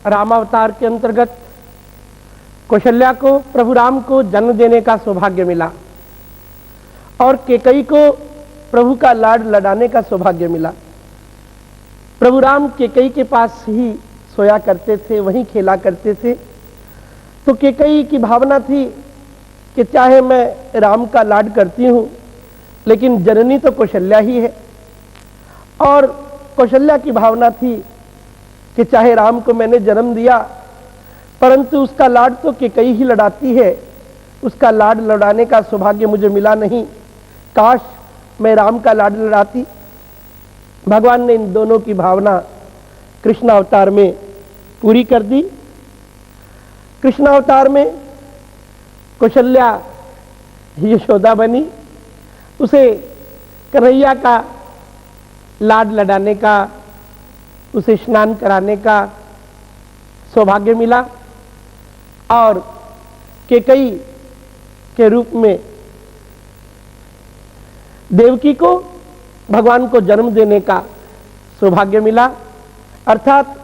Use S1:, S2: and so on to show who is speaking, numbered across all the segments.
S1: रामावतार के अंतर्गत कौशल्या को, प्रभु राम को जन्म देने का सौभाग्य मिला और कैकेयी को प्रभु का लाड लडाने का सौभाग्य मिला। प्रभु राम कैकेयी के पास ही सोया करते थे, वहीं खेला करते थे। तो कैकेयी की भावना थी कि चाहे मैं राम का लाड करती हूं, लेकिन जननी तो कौशल्या ही है। और कौशल्या की भावना थी कि चाहे राम को मैंने जन्म दिया, परंतु उसका लाड तो कैकेयी ही लड़ाती है, उसका लाड लड़ाने का सौभाग्य मुझे मिला नहीं। काश मैं राम का लाड लड़ाती। भगवान ने इन दोनों की भावना कृष्ण अवतार में पूरी कर दी। कृष्ण अवतार में कौशल्या यशोदा बनी, उसे कन्हैया का लाड लड़ाने का, उसे स्नान कराने का सौभाग्य मिला और कैकेयी के रूप में देवकी को भगवान को जन्म देने का सौभाग्य मिला। अर्थात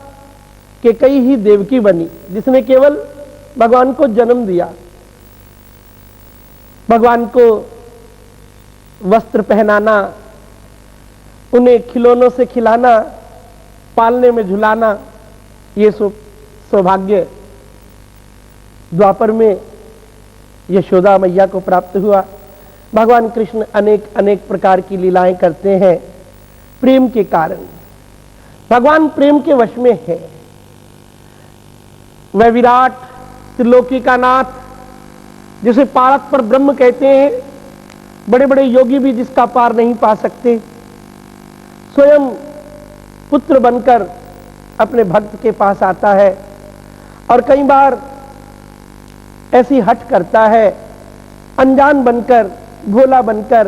S1: कैकेयी ही देवकी बनी, जिसने केवल भगवान को जन्म दिया, भगवान को वस्त्र पहनाना, उन्हें खिलौनों से खिलाना, पालने में झुलाना, ये सौभाग्य द्वापर में यशोदा मैया को प्राप्त हुआ। भगवान कृष्ण अनेक अनेक प्रकार की लीलाएं करते हैं प्रेम के कारण। भगवान प्रेम के वश में है। वह विराट त्रिलोकी का नाथ, जिसे पारक पर ब्रह्म कहते हैं, बड़े बड़े योगी भी जिसका पार नहीं पा सकते, स्वयं पुत्र बनकर अपने भक्त के पास आता है और कई बार ऐसी हट करता है, अनजान बनकर, भोला बनकर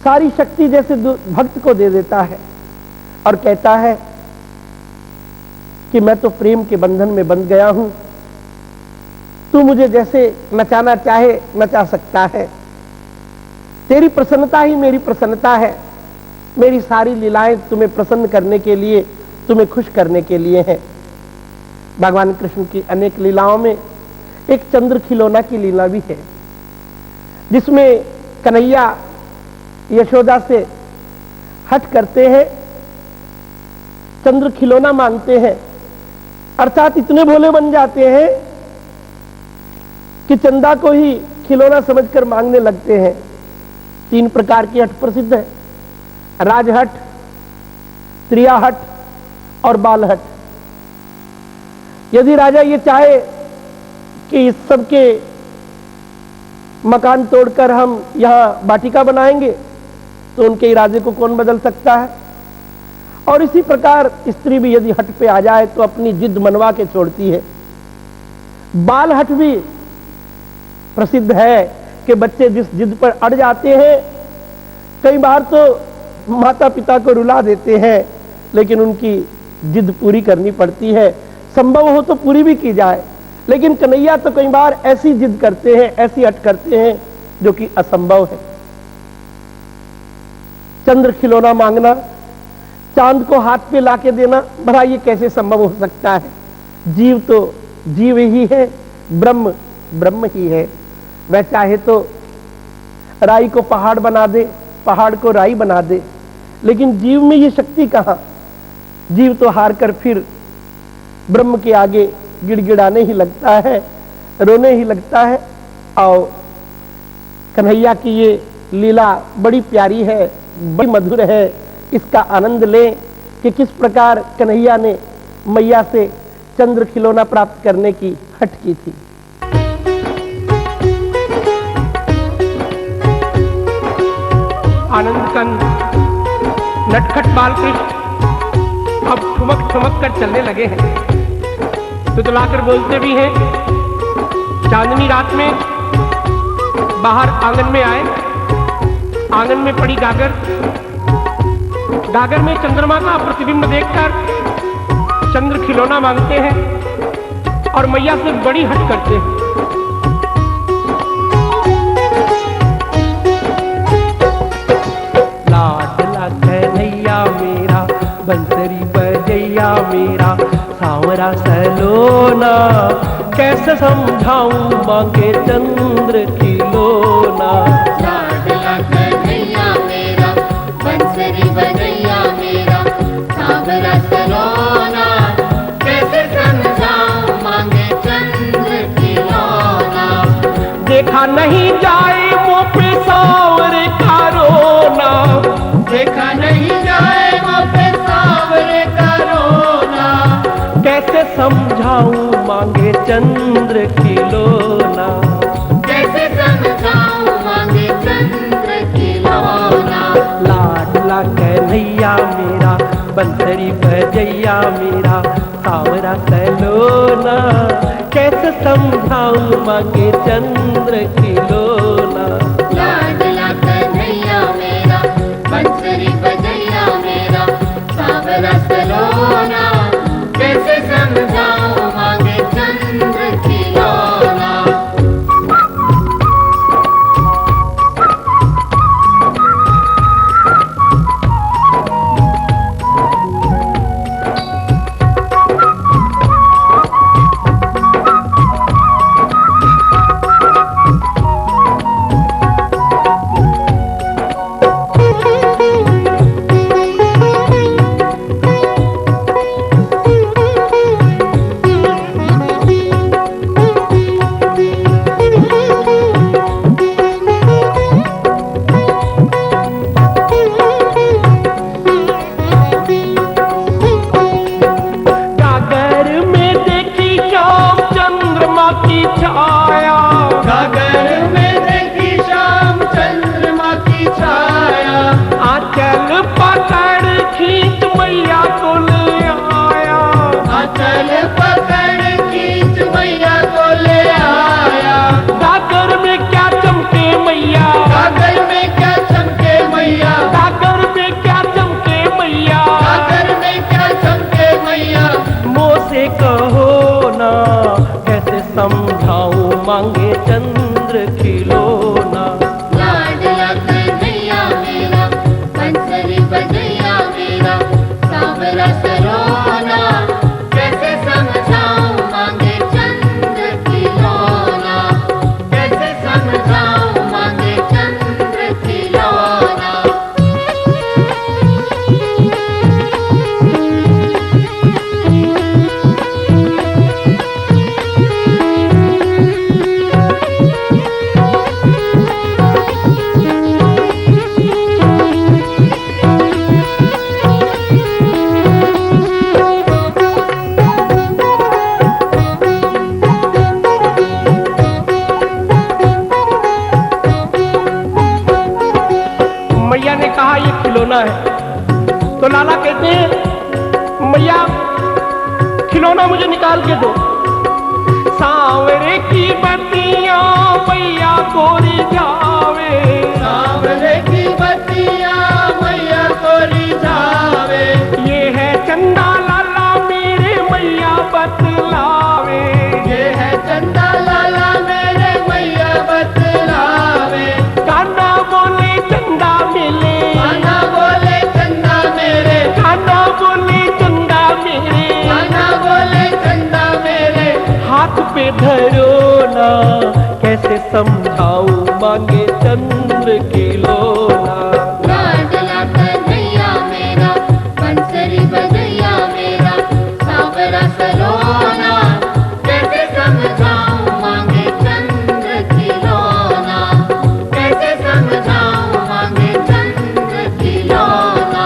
S1: सारी शक्ति जैसे भक्त को दे देता है और कहता है कि मैं तो प्रेम के बंधन में बंध गया हूं, तू मुझे जैसे नचाना चाहे नचा सकता है, तेरी प्रसन्नता ही मेरी प्रसन्नता है, मेरी सारी लीलाएं तुम्हें प्रसन्न करने के लिए, तुम्हें खुश करने के लिए हैं। भगवान कृष्ण की अनेक लीलाओं में एक चंद्र खिलौना की लीला भी है, जिसमें कन्हैया यशोदा से हट करते हैं, चंद्र खिलौना मांगते हैं, अर्थात इतने भोले बन जाते हैं कि चंदा को ही खिलौना समझकर मांगने लगते हैं। 3 प्रकार की हट प्रसिद्ध है, राजहट, त्रियाहट और बालहट। यदि राजा ये चाहे कि इस सब के मकान तोड़कर हम यहां वाटिका बनाएंगे, तो उनके इरादे को कौन बदल सकता है। और इसी प्रकार स्त्री भी यदि हट पे आ जाए तो अपनी जिद मनवा के छोड़ती है। बाल हट भी प्रसिद्ध है कि बच्चे जिस जिद पर अड़ जाते हैं, कई बार तो माता पिता को रुला देते हैं, लेकिन उनकी जिद पूरी करनी पड़ती है, संभव हो तो पूरी भी की जाए। लेकिन कन्हैया तो कई बार ऐसी जिद करते हैं, ऐसी हट करते हैं जो कि असंभव है। चंद्र खिलौना मांगना, चांद को हाथ पे लाके देना, भला ये कैसे संभव हो सकता है। जीव तो जीव ही है, ब्रह्म ब्रह्म ही है। वह चाहे तो राई को पहाड़ बना दे, पहाड़ को राई बना दे, लेकिन जीव में ये शक्ति कहां। जीव तो हार कर फिर ब्रह्म के आगे गिड़गिड़ाने ही लगता है, रोने ही लगता है। और कन्हैया की ये लीला बड़ी प्यारी है, बड़ी मधुर है। इसका आनंद लें कि किस प्रकार कन्हैया ने मैया से चंद्र खिलौना प्राप्त करने की हट की थी। आनंद कंद नटखट बालकृष्ण अब ठुमक ठुमक कर चलने लगे हैं, तुतलाकर बोलते भी हैं। चांदनी रात में बाहर आंगन में आए, आंगन में पड़ी गागर, गागर में चंद्रमा का प्रतिबिंब देखकर चंद्र खिलौना मांगते हैं और मैया से बड़ी हट करते हैं। लाडला कन्हैया मेरा, बंसरी बजैया मेरा, सांवरा सलोना, कैसे समझाऊं मांगे चंद्र की लोना।
S2: लाडला कन्हैया मेरा, बंसरी बजैया मेरा, सांवरा सलोना, कैसे समझाऊं मांगे चंद्र की लोना।
S1: देखा नहीं जाए मुँह पे सांवरे का रोना,
S2: देखा नहीं जाए मुँह पे सांवरे का रोना।
S1: कैसे समझाऊं मांगे चंद्र की लोना।
S2: कैसे समझाऊं मांगे चंद्र की लोना।
S1: लाडला कन्हैया मेरा, बंसरी बजैया मेरा, सांवरा सलोना, कैसे समझाऊं मांगे चंद्र की लोना।
S2: लाडला कन्हैया मेरा, बंसरी बजैया मेरा, सांवरा सलोना, कैसे समझाऊं मांगे चंद्र की लोना। कहो ना कैसे समझाऊं मांगे चंद्र की लोना। लाडला कन्हैया मेरा, बंसरी बजैया मेरा, सांवरा सलोना, कैसे समझाऊं मांगे चंद्र की लोना। कैसे समझाऊं मांगे चंद्र की लोना।
S1: मैया ने कहा ये खिलौना है, तो लाला कहते हैं मैया खिलौना मुझे निकाल के दो। सांवरे की बत्तियां मैया कोरी जावे,
S2: सांवरे की बत्तियां मैया कोरी जावे।
S1: ये है चंदा लाला मेरे मैया बतलावे।
S2: ये है चंदा लाला मेरे मैया बतलावे।
S1: कान्हा बोले चंदा मिले,
S2: कान्हा बोले चंदा मेरे,
S1: कान्हा बोले चंदा मेरे,
S2: कान्हा बोले चंदा मेरे।
S1: हाथ पे धरो ना कैसे समझाऊं मांगे चंद्र की लोना।
S2: लाडला कन्हैया मेरा, बंसरी बजैया मेरा, सांवरा सलोना, कैसे समझाऊं मांगे चंद्र की लोना। कैसे समझाऊं मांगे चंद्र की लोना।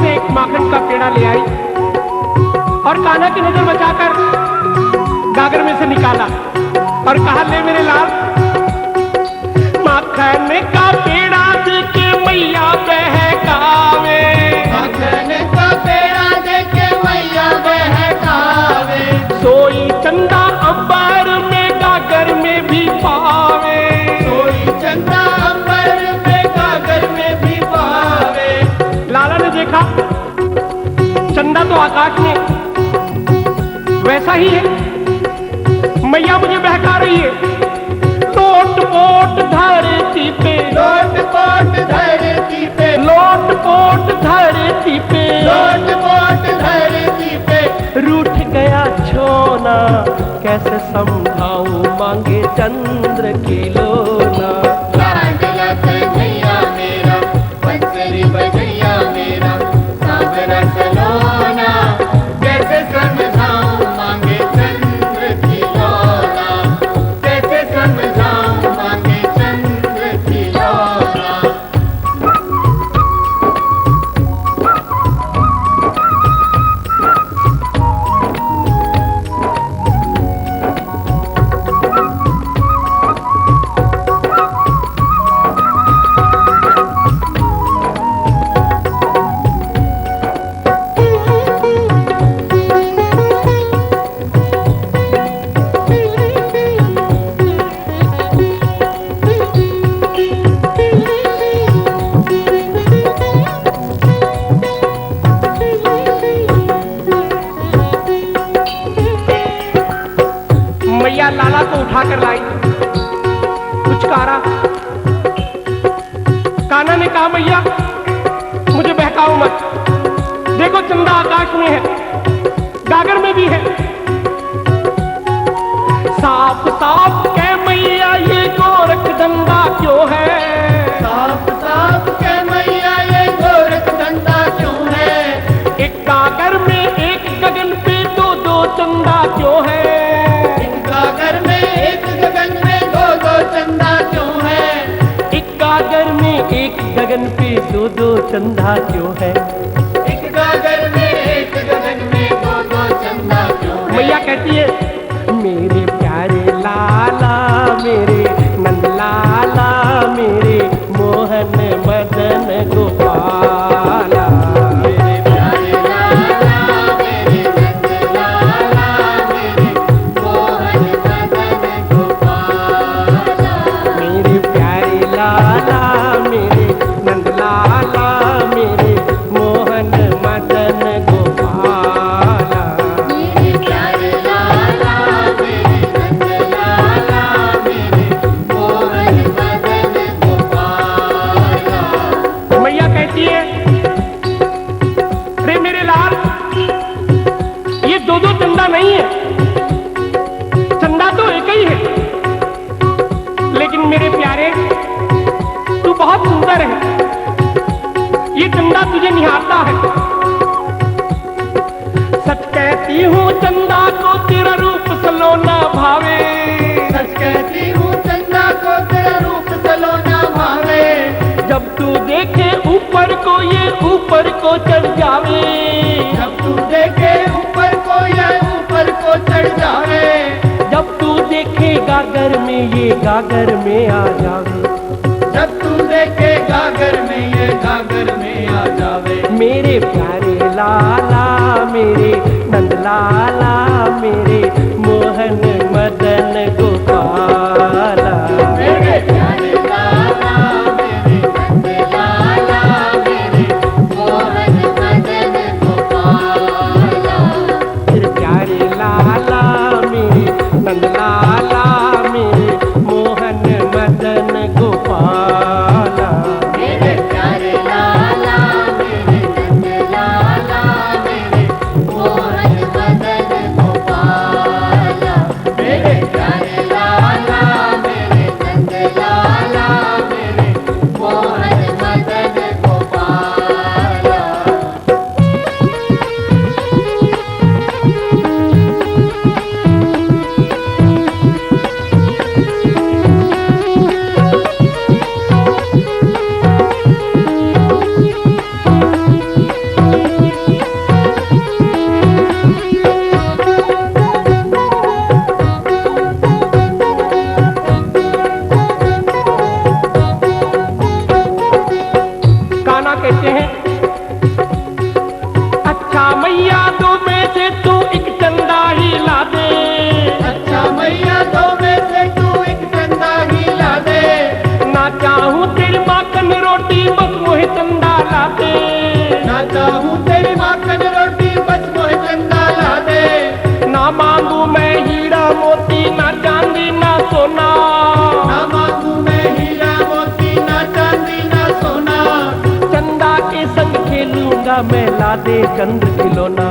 S1: से एक माखन का पेड़ा ले आई और कान्हा की नजर बचाकर गागर में से निकाला और कहा, ले मेरे लाल, माखन का पेड़ा देके मैया बहकावे,
S2: माखन का पेड़ा देके मैया बहकावे,
S1: सोई चंदा अंबर में गागर में भी पावे,
S2: सोई चंदा अंबर में गागर में भी पावे।
S1: लाला ने देखा चंदा तो आकाश में वैसा ही है, मैया मुझे बहका रही है। लोट पोट धरती पे,
S2: लोट पोट धरती पे,
S1: लोट पोट धरती पे,
S2: लोट पोट धरती पे,
S1: रूठ गया छोना, कैसे समझाऊं मांगे चंद्र की लोना।
S2: लाडला कन्हैया मेरा, बंसरी बजैया मेरा, सांवरा सलोना, कैसे समझाऊं मांगे चंद्र की लोना, कैसे समझाऊं मांगे चंद्र की लोना।
S1: मैया लाला को उठाकर लाई, पुचकारा। कान्हा ने कहा, मैया मुझे बहकाओ मत, देखो चंदा आकाश में है, गागर में भी है। साफ साफ कह मैया ये गोरख धंधा क्यों है,
S2: साफ साफ के मैया ये गोरख धंधा क्यों है,
S1: एक गागर में एक गगन पे दो दो चंदा क्यों है,
S2: गागर में एक गगन में दो दो चंदा क्यों है,
S1: एक गागर में एक गगन पे दो दो चंदा क्यों है।
S2: एक गागर में एक गगन में दो दो चंदा क्यों है।
S1: मैया कहती है, मेरे प्यारे लाला, मेरे नंद लाला, मेरे मोहन मदन गोपाला,
S2: मेरे प्यारे लाला, मेरे नंद लाला, मेरे मोहन मदन गोपाला,
S1: मेरे प्यारे लाला, मेरे नंद लाला, मेरे मोहन मदन गोपाला।
S2: मेरे प्यारे लाला, मेरे नंद लाला, मेरे मोहन मदन गोपाला।
S1: मैया कहती है, अरे मेरे लाल, ये दो दो चंदा नहीं है, चंदा तो एक ही है, लेकिन मेरे प्यारे तू बहुत सुंदर है, ये चंदा तुझे निहारता है। सच कहती हूँ चंदा को तेरा रूप सलोना भावे,
S2: सच कहती हूँ चंदा को तेरा रूप सलोना भावे,
S1: जब तू देखे ऊपर को ये ऊपर को चढ़ जावे,
S2: जब तू देखे ऊपर को या ऊपर को चढ़ जावे,
S1: जब तू देखे गागर में ये गागर में आ जावे,
S2: जब तू देखे गागर में ये गागर में आ जावे।
S1: मेरे प्यारे लाला, मेरे नंद लाला, मेरे मोहन मदन गोपाला,
S2: मेरे प्यारे लाला, मेरे नंद लाला, मेरे मोहन मदन गोपाला,
S1: मेरे प्यारे लाला, मेरे नंद लाला, मेरे मोहन मदन गोपाला।
S2: मेरे प्यारे लाला, मेरे नंद लाला, मेरे मोहन मदन गोपाला, मेरे प्यारे चाहता हूँ तेरी माखन रोटी बस मोहे चंदा ला दे।
S1: ना मांगू मैं हीरा मोती ना चांदी ना सोना,
S2: ना मांगू मैं हीरा मोती ना चांदी ना सोना।
S1: चंदा के संग खेलूंगा मैं ला दे चंद खिलौना।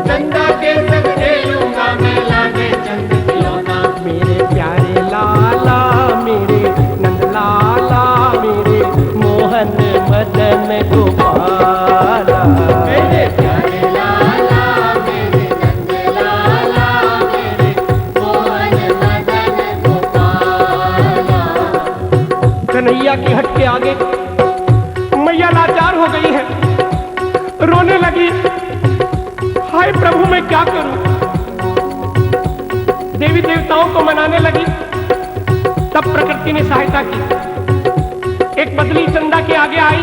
S2: चंदा के संग खेलूंगा मैं ला दे चंद खिलौना।
S1: मेरे प्यारे लाला मेरे नंद लाला मेरे मोहन मदन गोपाला।
S2: मेरे प्यारे लाला मेरे नंद लाला मेरे मोहन मदन गोपाला।
S1: कन्हैया की हट के आगे मैया लाचार हो गई है, रोने लगी, हाय प्रभु मैं क्या करूं। देवी देवताओं को मनाने लगी, तब प्रकृति ने सहायता की। एक बदली चंदा के आगे आई,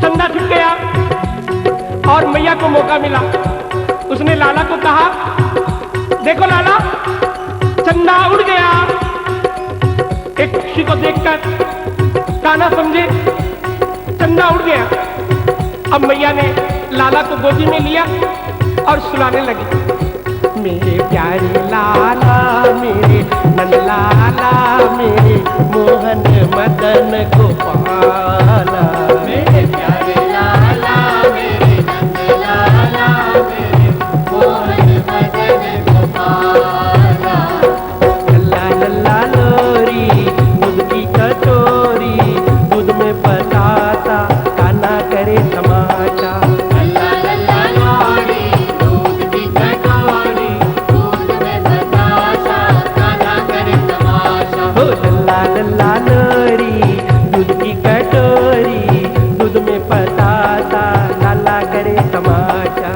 S1: चंदा झुक गया और मैया को मौका मिला। उसने लाला को कहा, देखो लाला चंदा उड़ गया। एक पक्षी को देखकर कान्हा समझे चंदा उड़ गया। अब मैया ने लाला को गोदी में लिया और सुलाने लगी, मेरे प्यारे लाला मेरे नंद लाला मेरे मोहन मदन गोपाला।
S2: मेरे प्यारे लाला मेरे नंद लाला मेरे मोहन मदन गोपाला।
S1: लल्ला लल्ला लोरी दूध की कटोरी, दूध में बताता कान्हा करे तमाचा।
S2: लल्ला लल्ला लोरी दूध की कटोरी, दूध में बतासा कान्हा करे तमाशा।
S1: हो लल्ला लल्ला लोरी दूध की कटोरी, दूध में बताता लाला करे तमाचा।